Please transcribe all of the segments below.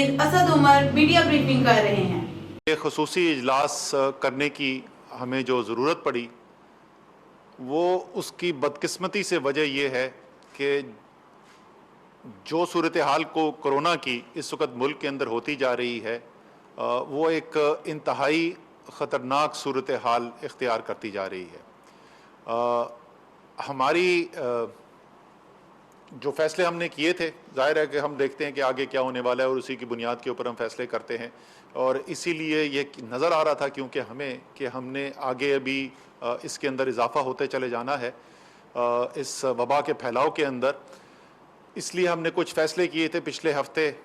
मजीद Asad Umar media briefing कर रहे हैं। ये खसूसी इजलास करने की हमें जो ज़रूरत पड़ी वो उसकी बदकिस्मती से वजह यह है कि जो सूरत हाल को कोरोना की इस वक्त मुल्क के अंदर होती जा रही है वो एक इंतहाई ख़तरनाक सूरत हाल इख्तियार करती जा रही है। हमारी जो फ़ैसले हमने किए थे, ज़ाहिर है कि हम देखते हैं कि आगे क्या होने वाला है और उसी की बुनियाद के ऊपर हम फ़ैसले करते हैं, और इसीलिए ये नज़र आ रहा था क्योंकि हमने आगे अभी इसके अंदर इजाफ़ा होते चले जाना है इस वबा के फैलाव के अंदर। इसलिए हमने कुछ फ़ैसले किए थे पिछले हफ़्ते,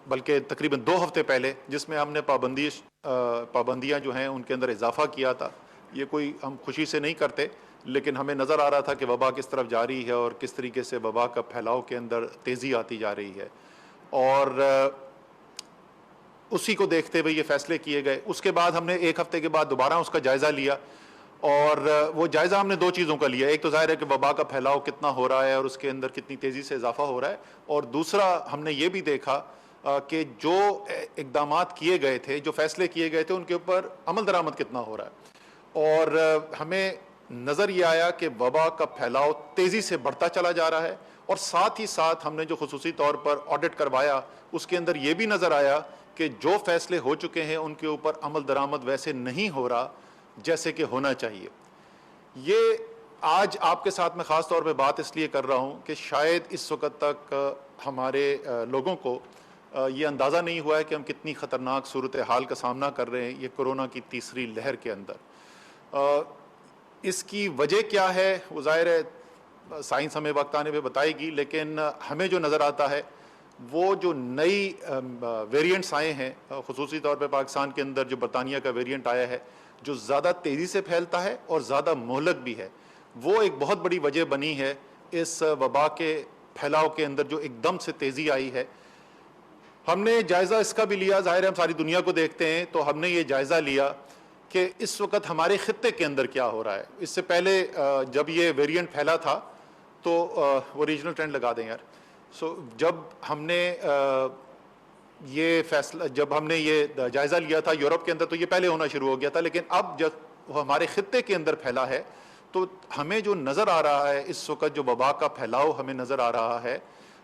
बल्कि तकरीबन 2 हफ़्ते पहले, जिसमें हमने पाबंदियाँ जो हैं उनके अंदर इजाफ़ा किया था। ये कोई हम खुशी से नहीं करते, लेकिन हमें नज़र आ रहा था कि वबा किस तरफ जा रही है और किस तरीके से वबा का फैलाव के अंदर तेज़ी आती जा रही है, और उसी को देखते हुए ये फ़ैसले किए गए। उसके बाद हमने 1 हफ़्ते के बाद दोबारा उसका जायज़ा लिया, और वो जायज़ा हमने 2 चीज़ों का लिया। एक तो ज़ाहिर है कि वबा का फैलाव कितना हो रहा है और उसके अंदर कितनी तेज़ी से इजाफ़ा हो रहा है, और दूसरा हमने ये भी देखा कि जो इक़दामात किए गए थे, जो फ़ैसले किए गए थे, उनके ऊपर अमल दरामद कितना हो रहा है। और हमें नज़र ये आया कि वबा का फैलाव तेज़ी से बढ़ता चला जा रहा है, और साथ ही साथ हमने जो खुसूसी तौर पर ऑडिट करवाया उसके अंदर ये भी नज़र आया कि जो फ़ैसले हो चुके हैं उनके ऊपर अमल दरामद वैसे नहीं हो रहा जैसे कि होना चाहिए। ये आज आपके साथ में ख़ास तौर पे बात इसलिए कर रहा हूँ कि शायद इस वक्त तक हमारे लोगों को ये अंदाज़ा नहीं हुआ है कि हम कितनी ख़तरनाक सूरत हाल का सामना कर रहे हैं ये कोरोना की तीसरी लहर के अंदर। इसकी वजह क्या है वो ज़ाहिर है साइंस हमें वक्त आने पे बताएगी, लेकिन हमें जो नज़र आता है वो जो नई वेरिएंट्स आए हैं, ख़ुसूसी तौर पे पाकिस्तान के अंदर जो बरतानिया का वेरिएंट आया है, जो ज़्यादा तेज़ी से फैलता है और ज़्यादा मोहलक भी है, वो एक बहुत बड़ी वजह बनी है इस वबा के फैलाव के अंदर जो एकदम से तेज़ी आई है। हमने जायज़ा इसका भी लिया, ज़ाहिर है हम सारी दुनिया को देखते हैं, तो हमने ये जायज़ा लिया कि इस वक्त हमारे ख़ित्ते के अंदर क्या हो रहा है। इससे पहले जब ये वेरिएंट फैला था तो वो रीजनल ट्रेंड लगा दें यार। जब हमने जब हमने ये जायज़ा लिया था यूरोप के अंदर तो ये पहले होना शुरू हो गया था, लेकिन अब जब वो हमारे ख़ित्ते के अंदर फैला है तो हमें जो नज़र आ रहा है इस वक्त जो वबा का फैलाव हमें नज़र आ रहा है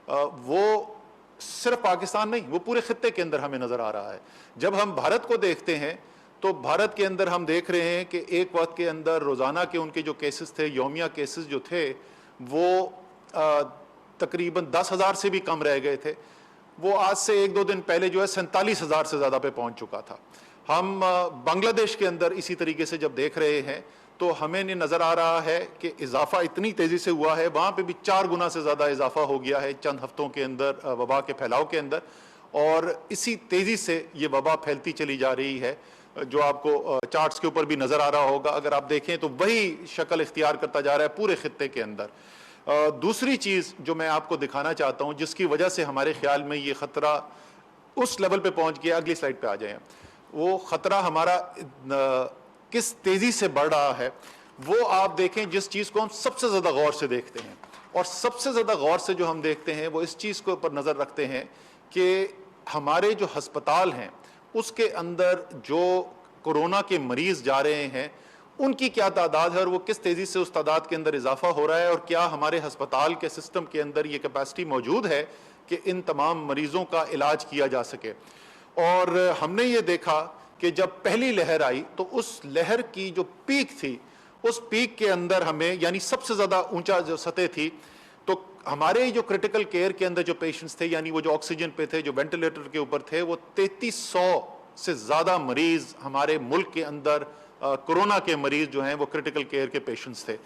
वो सिर्फ पाकिस्तान नहीं, वो पूरे ख़ित्ते के अंदर हमें नज़र आ रहा है। जब हम भारत को देखते हैं तो भारत के अंदर हम देख रहे हैं कि एक वक्त के अंदर रोज़ाना के उनके जो केसेस थे, यौमिया केसेस जो थे, वो तकरीबन 10,000 से भी कम रह गए थे। वो आज से 1-2 दिन पहले जो है 47,000 से ज़्यादा पे पहुंच चुका था। हम बांग्लादेश के अंदर इसी तरीके से जब देख रहे हैं तो हमें ये नज़र आ रहा है कि इजाफा इतनी तेज़ी से हुआ है, वहाँ पे भी 4 गुना से ज़्यादा इजाफा हो गया है चंद हफ्तों के अंदर वबा के फैलाव के अंदर, और इसी तेज़ी से ये वबा फैलती चली जा रही है, जो आपको चार्ट्स के ऊपर भी नज़र आ रहा होगा। अगर आप देखें तो वही शक्ल इख्तियार करता जा रहा है पूरे खित्ते के अंदर। दूसरी चीज़ जो मैं आपको दिखाना चाहता हूँ जिसकी वजह से हमारे ख्याल में ये ख़तरा उस लेवल पे पहुँच गया, अगली स्लाइड पे आ जाएं, वो ख़तरा हमारा किस तेज़ी से बढ़ रहा है वो आप देखें। जिस चीज़ को हम सबसे ज़्यादा गौर से देखते हैं, और सबसे ज़्यादा गौर से जो हम देखते हैं वो इस चीज़ के ऊपर नज़र रखते हैं कि हमारे जो हस्पताल हैं उसके अंदर जो कोरोना के मरीज़ जा रहे हैं उनकी क्या तादाद है और वो किस तेज़ी से उस तादाद के अंदर इजाफा हो रहा है, और क्या हमारे हस्पताल के सिस्टम के अंदर ये कैपेसिटी मौजूद है कि इन तमाम मरीज़ों का इलाज किया जा सके। और हमने ये देखा कि जब पहली लहर आई तो उस लहर की जो पीक थी, उस पीक के अंदर हमें यानी सबसे ज़्यादा ऊंचा जो सतह थी, तो हमारे जो क्रिटिकल केयर के अंदर जो पेशेंट्स थे, यानी वो जो ऑक्सीजन पे थे, जो वेंटिलेटर के ऊपर थे, वो 3300 से ज़्यादा मरीज़ हमारे मुल्क के अंदर कोरोना के मरीज जो हैं वो क्रिटिकल केयर के पेशेंट्स थे।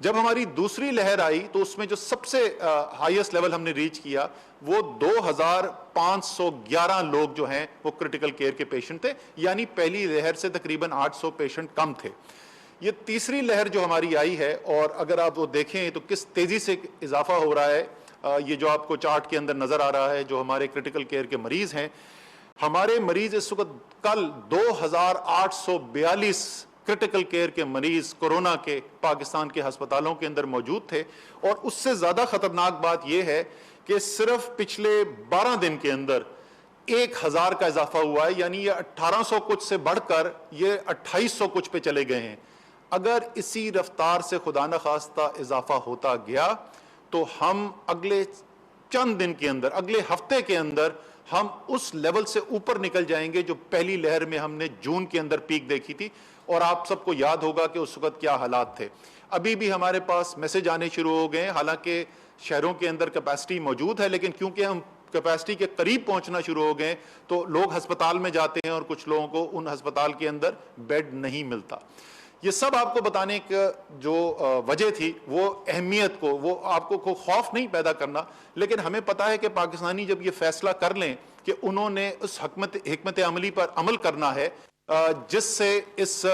जब हमारी दूसरी लहर आई तो उसमें जो सबसे हाईएस्ट लेवल हमने रीच किया वो 2511 लोग जो हैं वो क्रिटिकल केयर के पेशेंट थे, यानी पहली लहर से तकरीबन 800 पेशेंट कम थे। ये तीसरी लहर जो हमारी आई है, और अगर आप वो देखें तो किस तेज़ी से इजाफा हो रहा है, ये जो आपको चार्ट के अंदर नज़र आ रहा है, जो हमारे क्रिटिकल केयर के मरीज़ हैं, हमारे मरीज इस वक्त कल 2842 क्रिटिकल केयर के मरीज कोरोना के पाकिस्तान के अस्पतालों के अंदर मौजूद थे। और उससे ज़्यादा ख़तरनाक बात यह है कि सिर्फ पिछले 12 दिन के अंदर 1000 کا اضافہ ہوا ہے، یعنی یہ 1800 کچھ سے بڑھ کر یہ 2800 کچھ پہ چلے گئے ہیں۔ اگر اسی رفتار سے خدا نخواستہ اضافہ ہوتا گیا تو ہم اگلے چند دن کے اندر، اگلے ہفتے کے اندر ہم اس لیول سے اوپر نکل جائیں گے جو پہلی لہر میں ہم نے جون کے اندر پیک دیکھی تھی، اور آپ سب کو یاد ہوگا کہ اس وقت کیا حالات تھے۔ ابھی بھی ہمارے پاس میسج آنے شروع ہو گئے ہیں، حالانکہ شہروں کے اندر کیپیسٹی موجود ہے، لیکن کیونکہ ہم کیپیسٹی کے قریب پہنچنا شروع ہو گئے تو لوگ ہسپتال میں جاتے ہیں اور کچھ لوگوں کو ان ہسپتال کے اندر بیڈ نہیں ملتا۔ یہ سب آپ کو بتانے کا جو وجہ تھی وہ اہمیت کو، وہ آپ کو خوف نہیں پیدا کرنا، لیکن ہمیں پتا ہے کہ پاکستانی جب یہ فیصلہ کر لیں کہ انہوں نے اس حکمت عملی پر عمل کرنا ہے جس سے اس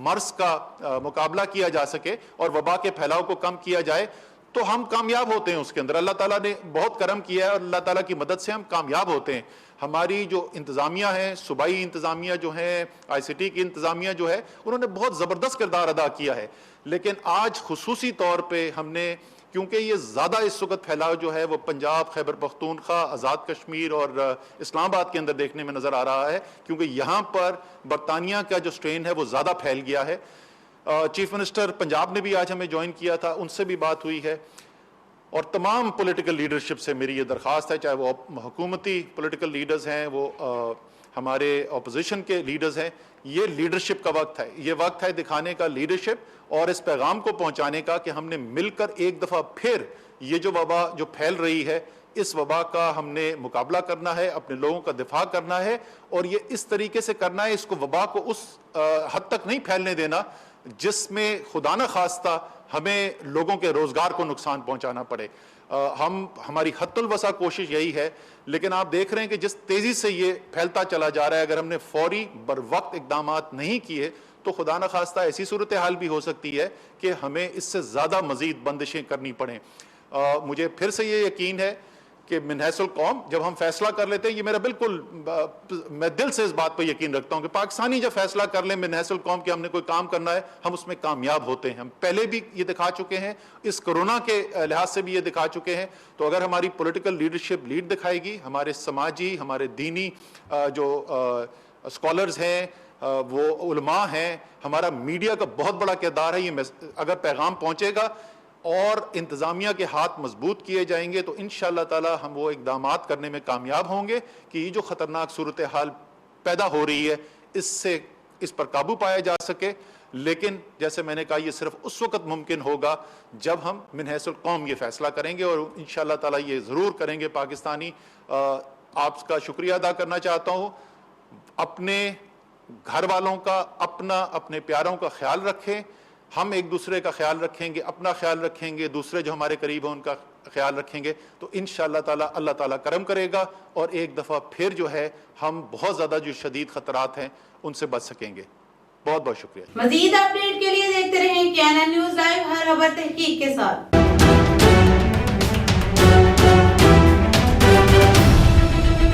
مرض کا مقابلہ کیا جا سکے اور وبا کے پھیلاؤ کو کم کیا جائے، تو ہم کامیاب ہوتے ہیں اس کے اندر۔ اللہ تعالیٰ نے بہت کرم کیا ہے اور اللہ تعالیٰ کی مدد سے ہم کامیاب ہوتے ہیں۔ ہماری جو انتظامیہ ہے، صوبائی انتظامیہ جو ہے، آئی سی ٹی کی انتظامیہ جو ہے، انہوں نے بہت زبردست کردار ادا کیا ہے، لیکن آج خصوصی طور پہ ہم نے، کیونکہ یہ زیادہ اس وقت پھیلاؤ جو ہے وہ پنجاب، خیبر پختونخوا، آزاد کشمیر اور اسلام آباد کے اندر دیکھنے میں نظر آ رہا ہے، کیونکہ یہاں پر برطانیہ کا جو سٹرین ہے وہ زیادہ پھیل گیا ہے۔ چیف منسٹر پنجاب نے بھی آج ہمیں جوائن کیا تھا، ان سے بھی بات ہوئی ہے، اور تمام پولیٹیکل لیڈرشپ سے میری یہ درخواست ہے، چاہے وہ حکومتی پولیٹیکل لیڈرز ہیں، وہ ہمارے اپوزیشن کے لیڈرز ہیں، یہ لیڈرشپ کا وقت ہے، یہ وقت ہے دکھانے کا لیڈرشپ اور اس پیغام کو پہنچانے کا کہ ہم نے مل کر ایک دفعہ پھر یہ جو وبا جو پھیل رہی ہے، اس وبا کا ہم نے مقابلہ کرنا ہے، اپنے لوگوں کا دفاع کرنا ہے، اور یہ اس طریقے سے کرنا ہے، اس کو وبا کو اس حد تک نہیں پھیلنے دینا جس میں خدا نہ خواستہ ہمیں لوگوں کے روزگار کو نقصان پہنچانا پڑے۔ ہماری حد الوسع کوشش یہی ہے، لیکن آپ دیکھ رہے ہیں کہ جس تیزی سے یہ پھیلتا چلا جا رہا ہے، اگر ہم نے فوری بر وقت اقدامات نہیں کیے تو خدا نہ خواستہ ایسی صورتحال بھی ہو سکتی ہے کہ ہمیں اس سے زیادہ مزید بندشیں کرنی پڑیں۔ مجھے پھر سے یہ یقین ہے کہ من حیث القوم جب ہم فیصلہ کر لیتے ہیں، یہ میرا بالکل، میں دل سے اس بات پہ یقین رکھتا ہوں کہ پاکستانی جب فیصلہ کر لیں من حیث القوم کہ ہم نے کوئی کام کرنا ہے، ہم اس میں کامیاب ہوتے ہیں۔ ہم پہلے بھی یہ دکھا چکے ہیں، اس کرونا کے لحاظ سے بھی یہ دکھا چکے ہیں۔ تو اگر ہماری پولیٹیکل لیڈرشپ لیڈ دکھائے گی، ہمارے سماجی، ہمارے دینی جو اسکالرز ہیں، وہ علماء ہیں، ہمارا میڈیا کا بہت بڑا کردار ہے، یہ اگر پیغام پہنچے گا اور انتظامیہ کے ہاتھ مضبوط کیے جائیں گے تو انشاءاللہ تعالی ہم وہ اقدامات کرنے میں کامیاب ہوں گے کہ یہ جو خطرناک صورتحال پیدا ہو رہی ہے اس پر قابو پایا جا سکے۔ لیکن جیسے میں نے کہا، یہ صرف اس وقت ممکن ہوگا جب ہم من حیث القوم یہ فیصلہ کریں گے، اور انشاءاللہ تعالی یہ ضرور کریں گے پاکستانی۔ آپ کا شکریہ ادا کرنا چاہتا ہوں، اپنے گھر والوں کا، اپنے پیاروں کا خیال رکھیں، ہم ایک دوسرے کا خیال رکھیں گے، اپنا خیال رکھیں گے، دوسرے جو ہمارے قریب ہیں ان کا خیال رکھیں گے تو انشاءاللہ تعالی اللہ تعالیٰ کرم کرے گا، اور ایک دفعہ پھر جو ہے ہم بہت زیادہ جو شدید خطرات ہیں ان سے بچ سکیں گے۔ بہت بہت شکریہ۔ مزید اپڈیٹ کے لیے دیکھتے رہیں KNN نیوز لائیو، ہر خبر تحقیق کے ساتھ۔